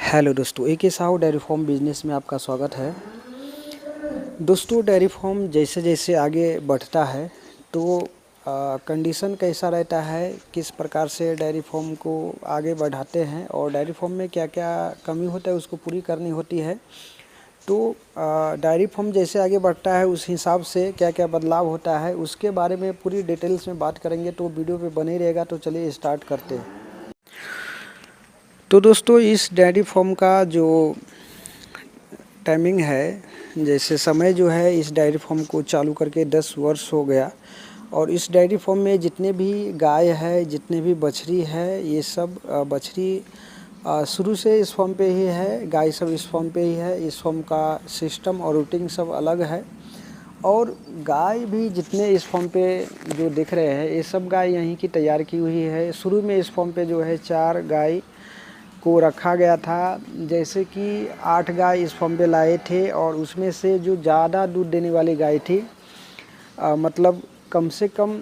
Hello दोस्तों, ए के Sahu dairy farm business में आपका स्वागत है। दोस्तों, डेयरी फार्म जैसे जैसे आगे बढ़ता है तो कंडीशन कैसा रहता है, किस प्रकार से डेयरी फार्म को आगे बढ़ाते हैं और डेयरी फार्म में क्या क्या कमी होता है उसको पूरी करनी होती है। तो डेयरी फार्म जैसे आगे बढ़ता है उस हिसाब से क्या क्या बदलाव होता है उसके बारे में पूरी डिटेल्स में बात करेंगे, तो वीडियो पे बने रहेगा। तो चलिए स्टार्ट करते हैं। तो दोस्तों, इस डेयरी फार्म का जो टाइमिंग है, जैसे समय जो है, इस डेयरी फार्म को चालू करके 10 वर्ष हो गया। और इस डेयरी फार्म में जितने भी गाय है, जितने भी बछड़ी है, ये सब बछड़ी शुरू से इस फार्म पे ही है, गाय सब इस फार्म पे ही है। इस फार्म का सिस्टम और रूटीन सब अलग है। और गाय भी जितने इस फार्म पे जो दिख रहे हैं, ये सब गाय यहीं की तैयार की हुई है। शुरू में इस फार्म पे जो है 4 गाय को रखा गया था, जैसे कि 8 गाय इस फार्म पे लाए थे। और उसमें से जो ज़्यादा दूध देने वाली गाय थी, मतलब कम से कम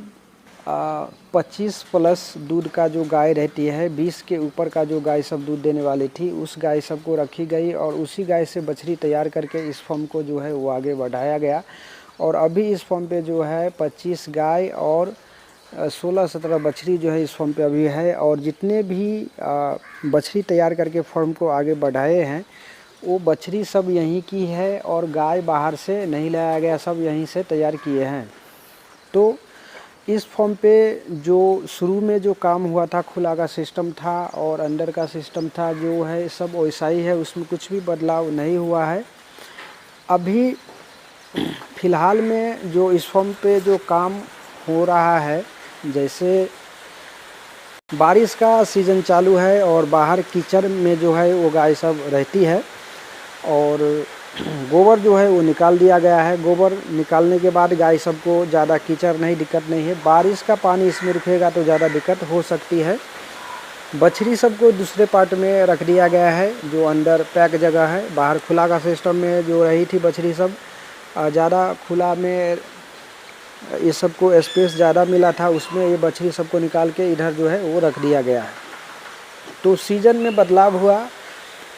25 प्लस दूध का जो गाय रहती है, 20 के ऊपर का जो गाय सब दूध देने वाली थी, उस गाय सब को रखी गई। और उसी गाय से बछड़ी तैयार करके इस फार्म को जो है वो आगे बढ़ाया गया। और अभी इस फार्म पे जो है 25 गाय और 16-17 बछड़ी जो है इस फार्म पे अभी है। और जितने भी बछड़ी तैयार करके फार्म को आगे बढ़ाए हैं, वो बछड़ी सब यहीं की है और गाय बाहर से नहीं लाया गया, सब यहीं से तैयार किए हैं। तो इस फार्म पे जो शुरू में जो काम हुआ था, खुला का सिस्टम था और अंदर का सिस्टम था, जो है सब वैसा ही है, उसमें कुछ भी बदलाव नहीं हुआ है। अभी फ़िलहाल में जो इस फार्म पे जो काम हो रहा है, जैसे बारिश का सीज़न चालू है और बाहर कीचड़ में जो है वो गाय सब रहती है। और गोबर जो है वो निकाल दिया गया है। गोबर निकालने के बाद गाय सबको ज़्यादा कीचड़ नहीं, दिक्कत नहीं है। बारिश का पानी इसमें रुकेगा तो ज़्यादा दिक्कत हो सकती है। बछड़ी सबको दूसरे पार्ट में रख दिया गया है, जो अंदर पैक जगह है। बाहर खुला का सिस्टम में जो रही थी बछड़ी सब, ज़्यादा खुला में ये सबको स्पेस ज़्यादा मिला था, उसमें ये बछड़ी सबको निकाल के इधर जो है वो रख दिया गया है। तो सीज़न में बदलाव हुआ।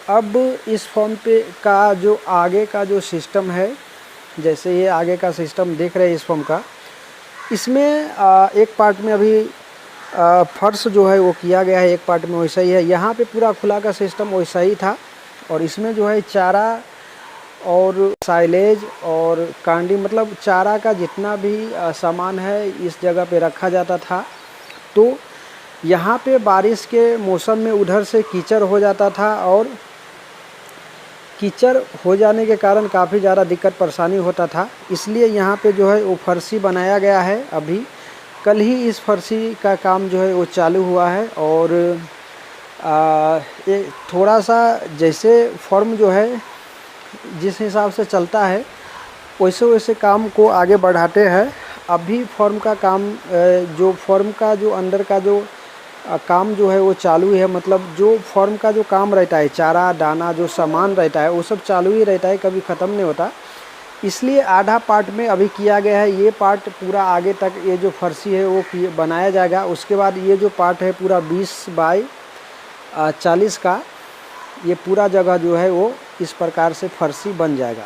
अब इस फार्म पे का जो आगे का जो सिस्टम है, जैसे ये आगे का सिस्टम देख रहे हैं इस फार्म का, इसमें एक पार्ट में अभी फर्श जो है वो किया गया है, एक पार्ट में वैसा ही है। यहाँ पे पूरा खुला का सिस्टम वैसा ही था। और इसमें जो है चारा और साइलेज और कांडी, मतलब चारा का जितना भी सामान है इस जगह पे रखा जाता था। तो यहाँ पे बारिश के मौसम में उधर से कीचड़ हो जाता था और कीचड़ हो जाने के कारण काफ़ी ज़्यादा दिक्कत परेशानी होता था। इसलिए यहाँ पे जो है वो फर्शी बनाया गया है। अभी कल ही इस फर्शी का काम जो है वो चालू हुआ है। और ये थोड़ा सा जैसे फॉर्म जो है जिस हिसाब से चलता है वैसे वैसे काम को आगे बढ़ाते हैं। अभी फॉर्म का काम, जो फॉर्म का जो अंदर का जो काम जो है वो चालू है। मतलब जो फॉर्म का जो काम रहता है, चारा दाना जो सामान रहता है वो सब चालू ही रहता है, कभी ख़त्म नहीं होता। इसलिए आधा पार्ट में अभी किया गया है। ये पार्ट पूरा आगे तक ये जो फर्शी है वो बनाया जाएगा। उसके बाद ये जो पार्ट है पूरा 20 बाई 40 का, ये पूरा जगह जो है वो इस प्रकार से फर्शी बन जाएगा।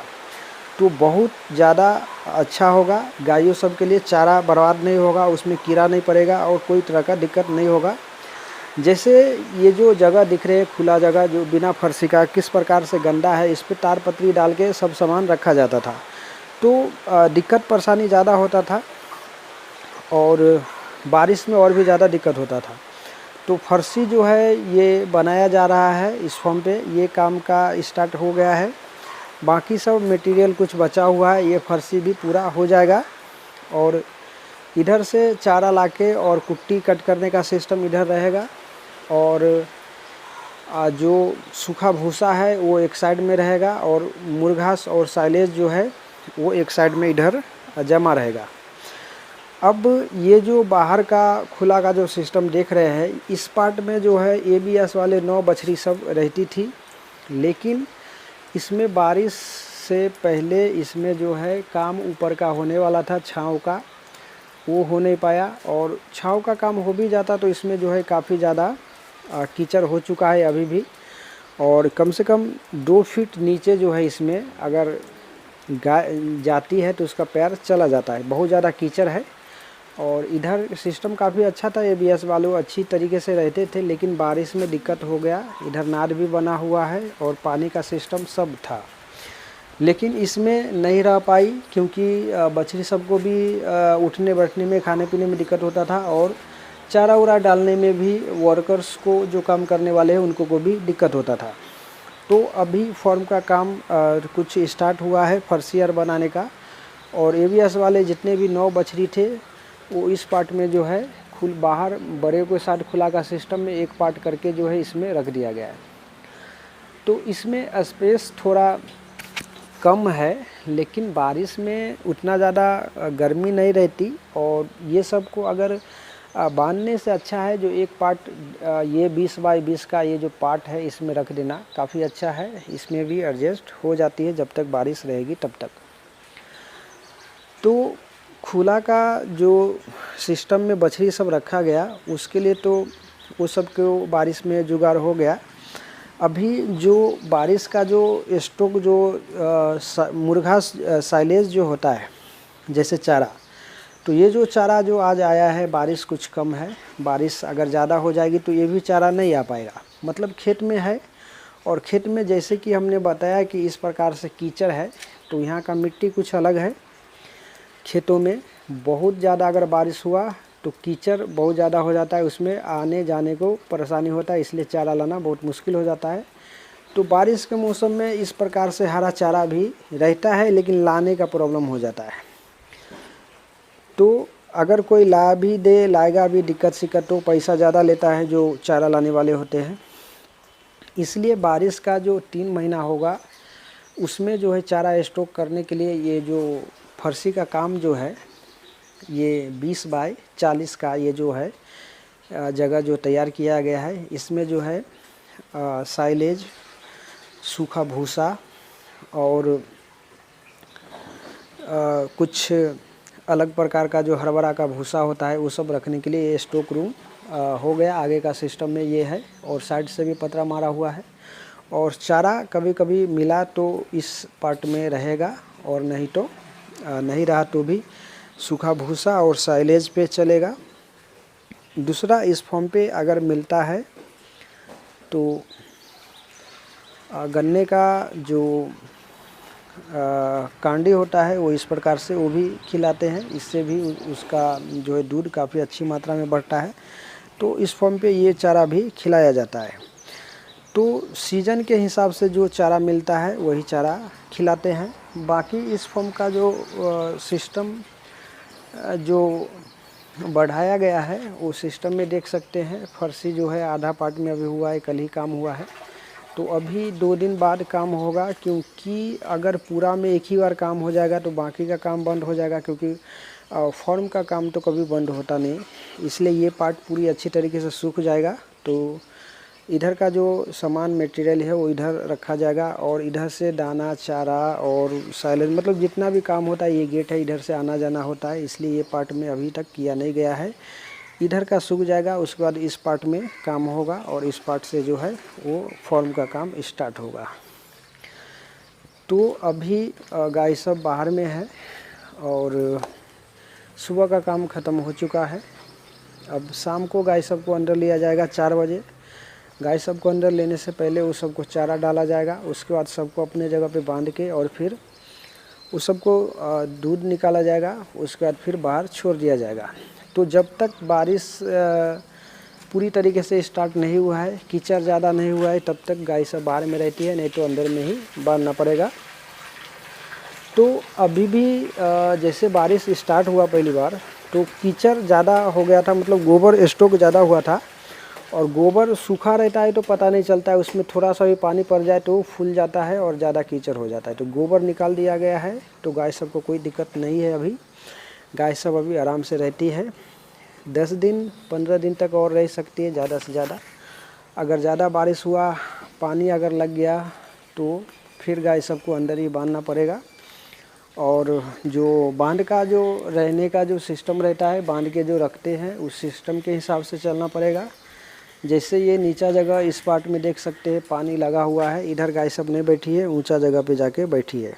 तो बहुत ज़्यादा अच्छा होगा, गायों सब के लिए चारा बर्बाद नहीं होगा, उसमें कीड़ा नहीं पड़ेगा और कोई तरह का दिक्कत नहीं होगा। जैसे ये जो जगह दिख रही है, खुला जगह जो बिना फर्शी का किस प्रकार से गंदा है, इस पर तार पत्री डाल के सब सामान रखा जाता था। तो दिक्कत परेशानी ज़्यादा होता था और बारिश में और भी ज़्यादा दिक्कत होता था। तो फर्शी जो है ये बनाया जा रहा है इस फार्म पे, ये काम का स्टार्ट हो गया है। बाकी सब मटेरियल कुछ बचा हुआ है, ये फर्शी भी पूरा हो जाएगा। और इधर से चारा लाके और कुट्टी कट करने का सिस्टम इधर रहेगा। और जो सूखा भूसा है वो एक साइड में रहेगा और मुर्घास और साइलेज जो है वो एक साइड में इधर जमा रहेगा। अब ये जो बाहर का खुला का जो सिस्टम देख रहे हैं, इस पार्ट में जो है ABS वाले 9 बछड़ी सब रहती थी। लेकिन इसमें बारिश से पहले इसमें जो है काम ऊपर का होने वाला था, छांव का, वो हो नहीं पाया। और छांव का काम हो भी जाता तो इसमें जो है काफ़ी ज़्यादा कीचड़ हो चुका है अभी भी। और कम से कम 2 फीट नीचे जो है इसमें अगर गाय जाती है तो उसका पैर चला जाता है, बहुत ज़्यादा कीचड़ है। और इधर सिस्टम काफ़ी अच्छा था, एबीएस वालों अच्छी तरीके से रहते थे, लेकिन बारिश में दिक्कत हो गया। इधर नाद भी बना हुआ है और पानी का सिस्टम सब था, लेकिन इसमें नहीं रह पाई क्योंकि बछड़ी सबको भी उठने बैठने में, खाने पीने में दिक्कत होता था और चारा उरा डालने में भी वर्कर्स को, जो काम करने वाले हैं उनको को भी दिक्कत होता था। तो अभी फॉर्म का काम कुछ स्टार्ट हुआ है फर्शियर बनाने का, और एबीएस वाले जितने भी 9 बछड़ी थे वो इस पार्ट में जो है खुल बाहर बड़े के साथ खुला का सिस्टम में एक पार्ट करके जो है इसमें रख दिया गया है। तो इसमें स्पेस थोड़ा कम है, लेकिन बारिश में उतना ज़्यादा गर्मी नहीं रहती। और ये सब को अगर बांधने से अच्छा है जो एक पार्ट ये 20 बाई 20 का ये जो पार्ट है इसमें रख देना काफ़ी अच्छा है। इसमें भी एडजस्ट हो जाती है जब तक बारिश रहेगी तब तक। तो खुला का जो सिस्टम में बछड़ी सब रखा गया उसके लिए तो वो सब को बारिश में जुगाड़ हो गया। अभी जो बारिश का जो स्टॉक जो मुर्गा साइलेज जो होता है जैसे चारा, तो ये जो चारा जो आज आया है, बारिश कुछ कम है, बारिश अगर ज़्यादा हो जाएगी तो ये भी चारा नहीं आ पाएगा। मतलब खेत में है, और खेत में जैसे कि हमने बताया कि इस प्रकार से कीचड़ है, तो यहाँ का मिट्टी कुछ अलग है। खेतों में बहुत ज़्यादा अगर बारिश हुआ तो कीचड़ बहुत ज़्यादा हो जाता है, उसमें आने जाने को परेशानी होता है, इसलिए चारा लाना बहुत मुश्किल हो जाता है। तो बारिश के मौसम में इस प्रकार से हरा चारा भी रहता है, लेकिन लाने का प्रॉब्लम हो जाता है। तो अगर कोई ला भी दे, लाएगा भी, दिक्कत सिक्कत तो पैसा ज़्यादा लेता है जो चारा लाने वाले होते हैं। इसलिए बारिश का जो 3 महीना होगा उसमें जो है चारा स्टॉक करने के लिए ये जो फर्शी का काम जो है, ये 20 बाई 40 का ये जो है जगह जो तैयार किया गया है, इसमें जो है साइलेज, सूखा भूसा और कुछ अलग प्रकार का जो हरभरा का भूसा होता है वो सब रखने के लिए ये स्टॉक रूम हो गया। आगे का सिस्टम में ये है, और साइड से भी पतरा मारा हुआ है। और चारा कभी कभी मिला तो इस पार्ट में रहेगा, और नहीं तो नहीं रहा तो भी सूखा भूसा और साइलेज पे चलेगा। दूसरा, इस फॉर्म पे अगर मिलता है तो गन्ने का जो कांडी होता है वो इस प्रकार से वो भी खिलाते हैं, इससे भी उसका जो है दूध काफ़ी अच्छी मात्रा में बढ़ता है। तो इस फॉर्म पे ये चारा भी खिलाया जाता है। तो सीजन के हिसाब से जो चारा मिलता है वही चारा खिलाते हैं। बाकी इस फॉर्म का जो सिस्टम जो बढ़ाया गया है वो सिस्टम में देख सकते हैं। फर्शी जो है आधा पार्ट में अभी हुआ है, कल ही काम हुआ है, तो अभी 2 दिन बाद काम होगा। क्योंकि अगर पूरा में एक ही बार काम हो जाएगा तो बाकी का काम बंद हो जाएगा, क्योंकि फॉर्म का काम तो कभी बंद होता नहीं। इसलिए ये पार्ट पूरी अच्छी तरीके से सूख जाएगा, तो इधर का जो सामान मटेरियल है वो इधर रखा जाएगा, और इधर से दाना, चारा और साइलेज, मतलब जितना भी काम होता है, ये गेट है, इधर से आना जाना होता है, इसलिए ये पार्ट में अभी तक किया नहीं गया है। इधर का सूख जाएगा, उसके बाद इस पार्ट में काम होगा, और इस पार्ट से जो है वो फॉर्म का काम स्टार्ट होगा। तो अभी गाय सब बाहर में है, और सुबह का काम ख़त्म हो चुका है। अब शाम को गाय सब को अंदर लिया जाएगा 4 बजे। गाय सब को अंदर लेने से पहले उस सबको चारा डाला जाएगा, उसके बाद सबको अपने जगह पे बांध के, और फिर उस सबको दूध निकाला जाएगा, उसके बाद फिर बाहर छोड़ दिया जाएगा। तो जब तक बारिश पूरी तरीके से स्टार्ट नहीं हुआ है, कीचड़ ज़्यादा नहीं हुआ है, तब तक गाय सब बाहर में रहती है, नहीं तो अंदर में ही बांधना पड़ेगा। तो अभी भी जैसे बारिश स्टार्ट हुआ पहली बार तो कीचड़ ज़्यादा हो गया था, मतलब गोबर स्टॉक ज़्यादा हुआ था। और गोबर सूखा रहता है तो पता नहीं चलता है, उसमें थोड़ा सा भी पानी पड़ जाए तो फूल जाता है और ज़्यादा कीचड़ हो जाता है। तो गोबर निकाल दिया गया है, तो गाय सब को कोई दिक्कत नहीं है। अभी गाय सब अभी आराम से रहती है, 10 दिन 15 दिन तक और रह सकती है ज़्यादा से ज़्यादा। अगर ज़्यादा बारिश हुआ, पानी अगर लग गया तो फिर गाय सबको अंदर ही बांधना पड़ेगा। और जो बांध का जो रहने का जो सिस्टम रहता है, बांध के जो रखते हैं उस सिस्टम के हिसाब से चलना पड़ेगा। जैसे ये नीचा जगह इस पार्ट में देख सकते हैं पानी लगा हुआ है, इधर गाय सब नहीं बैठी है, ऊंचा जगह पे जाके बैठी है।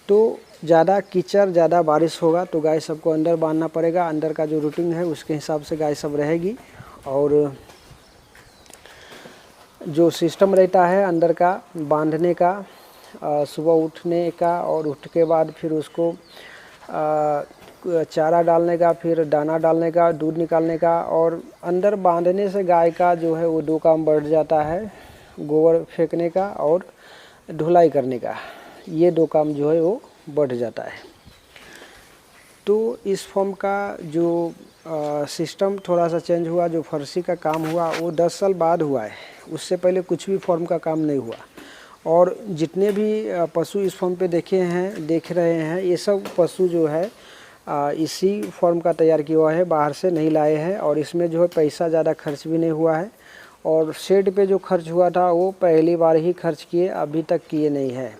तो ज़्यादा कीचड़ ज़्यादा बारिश होगा तो गाय सबको अंदर बांधना पड़ेगा, अंदर का जो रूटीन है उसके हिसाब से गाय सब रहेगी। और जो सिस्टम रहता है अंदर का बांधने का, सुबह उठने का और उठ के बाद फिर उसको चारा डालने का, फिर दाना डालने का, दूध निकालने का, और अंदर बांधने से गाय का जो है वो 2 काम बढ़ जाता है, गोबर फेंकने का और धुलाई करने का, ये 2 काम जो है वो बढ़ जाता है। तो इस फॉर्म का जो सिस्टम थोड़ा सा चेंज हुआ, जो फर्शी का काम हुआ वो 10 साल बाद हुआ है, उससे पहले कुछ भी फॉर्म का काम नहीं हुआ। और जितने भी पशु इस फॉर्म पे देख रहे हैं, ये सब पशु जो है इसी फॉर्म का तैयार किया हुआ है, बाहर से नहीं लाए हैं। और इसमें जो है पैसा ज़्यादा खर्च भी नहीं हुआ है, और शेड पे जो खर्च हुआ था वो पहली बार ही खर्च किए, अभी तक किए नहीं है।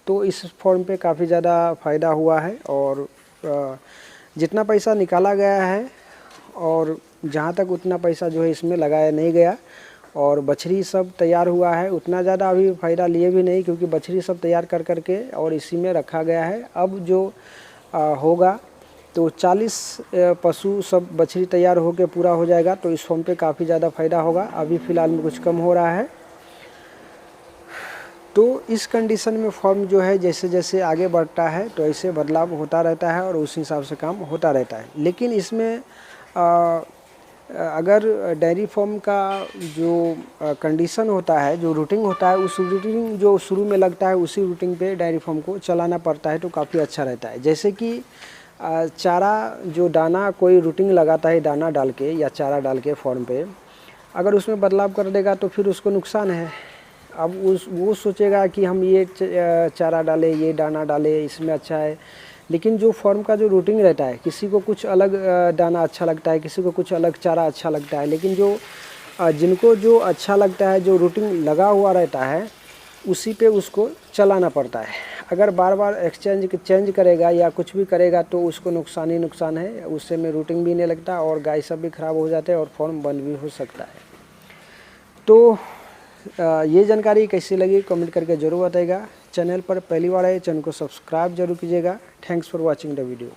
तो इस फॉर्म पे काफ़ी ज़्यादा फ़ायदा हुआ है, और जितना पैसा निकाला गया है और जहाँ तक उतना पैसा जो है इसमें लगाया नहीं गया, और बछड़ी सब तैयार हुआ है, उतना ज़्यादा अभी फ़ायदा लिए भी नहीं, क्योंकि बछड़ी सब तैयार कर करके और इसी में रखा गया है। अब जो होगा तो 40 पशु सब बछड़ी तैयार होकर पूरा हो जाएगा, तो इस फॉर्म पे काफ़ी ज़्यादा फ़ायदा होगा। अभी फ़िलहाल में कुछ कम हो रहा है। तो इस कंडीशन में फॉर्म जो है जैसे जैसे आगे बढ़ता है तो ऐसे बदलाव होता रहता है और उस हिसाब से काम होता रहता है। लेकिन इसमें अगर डेयरी फार्म का जो कंडीशन होता है, जो रूटीन होता है, उस रूटीन जो शुरू में लगता है उसी रूटीन पे डेयरी फार्म को चलाना पड़ता है, तो काफ़ी अच्छा रहता है। जैसे कि चारा जो दाना कोई रूटीन लगाता है दाना डाल के या चारा डाल के फार्म पे, अगर उसमें बदलाव कर देगा तो फिर उसको नुकसान है। अब वो सोचेगा कि हम ये चारा डालें, ये दाना डालें, इसमें अच्छा है। लेकिन जो फॉर्म का जो रूटीन रहता है, किसी को कुछ अलग दाना अच्छा लगता है, किसी को कुछ अलग चारा अच्छा लगता है, लेकिन जो जिनको जो अच्छा लगता है, जो रूटीन लगा हुआ रहता है, उसी पे उसको चलाना पड़ता है। अगर बार बार चेंज करेगा या कुछ भी करेगा तो उसको नुकसान ही नुकसान है, उससे में रूटीन भी नहीं लगता और गाय सब भी ख़राब हो जाते हैं और फॉर्म बंद भी हो सकता है। तो ये जानकारी कैसी लगी कमेंट करके ज़रूर बताइएगा। चैनल पर पहली बार आए, चैनल को सब्सक्राइब जरूर कीजिएगा। Thanks for watching the video.